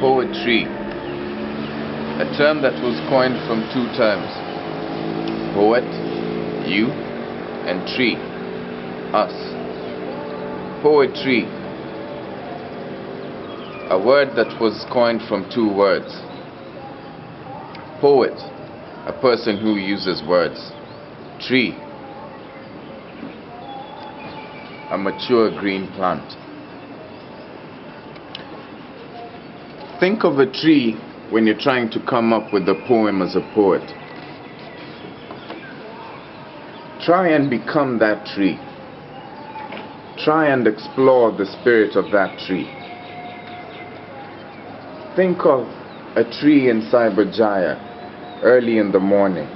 Poetry, a term that was coined from two terms: poet, you, and tree, us. Poetry, a word that was coined from two words. Poet, a person who uses words. Tree, a mature green plant. Think of a tree when you're trying to come up with a poem as a poet. Try and become that tree. Try and explore the spirit of that tree. Think of a tree in Cyberjaya early in the morning.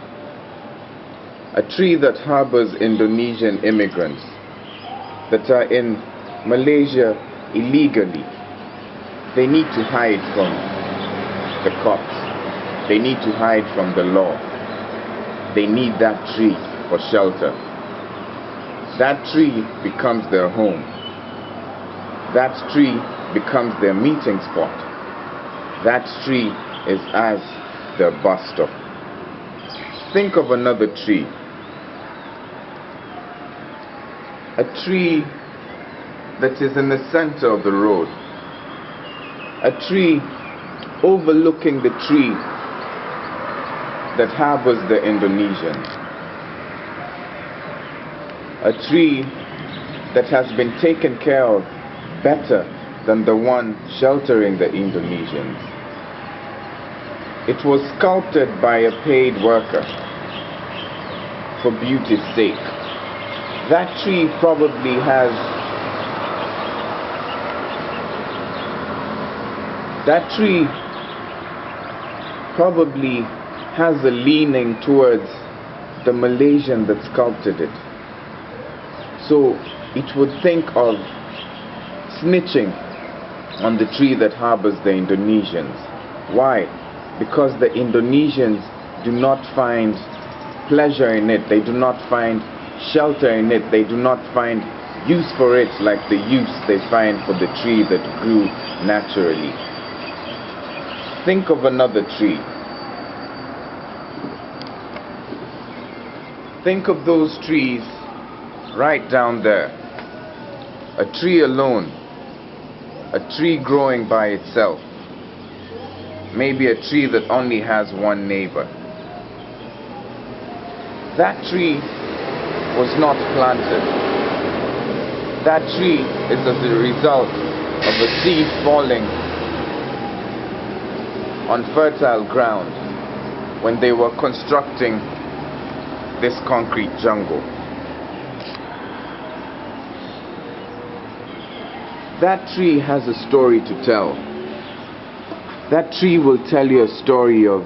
A tree that harbors Indonesian immigrants that are in Malaysia illegally. They need to hide from the cops. They need to hide from the law. They need that tree for shelter. That tree becomes their home. That tree becomes their meeting spot. That tree is as their bus stop. Think of another tree. A tree that is in the center of the road. A tree overlooking the tree that harbors the Indonesians. A tree that has been taken care of better than the one sheltering the Indonesians. It was sculpted by a paid worker for beauty's sake. That tree probably has a leaning towards the Malaysian that sculpted it. So it would think of snitching on the tree that harbors the Indonesians. Why? Because the Indonesians do not find pleasure in it. They do not find shelter in it. They do not find use for it like the use they find for the tree that grew naturally. Think of another tree. Think of those trees right down there. A tree alone. A tree growing by itself. Maybe a tree that only has one neighbor. That tree was not planted. That tree is as a result of a seed falling on fertile ground when they were constructing this concrete jungle. That tree has a story to tell. That tree will tell you a story of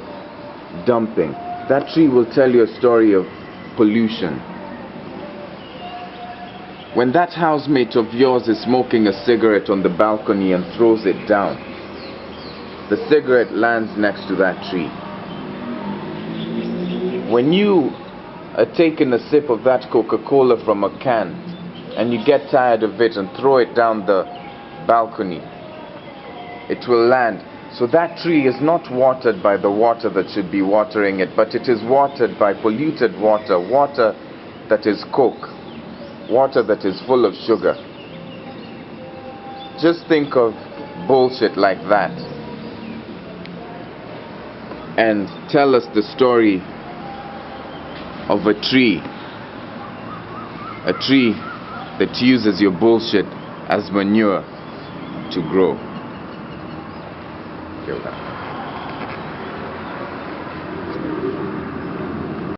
dumping. That tree will tell you a story of pollution. When that housemate of yours is smoking a cigarette on the balcony and throws it down, the cigarette lands next to that tree. When you are taking a sip of that Coca-Cola from a can and you get tired of it and throw it down the balcony, it will land. So that tree is not watered by the water that should be watering it, but it is watered by polluted water, water that is Coke, water that is full of sugar. Just think of bullshit like that and tell us the story of a tree that uses your bullshit as manure to grow. Kill that.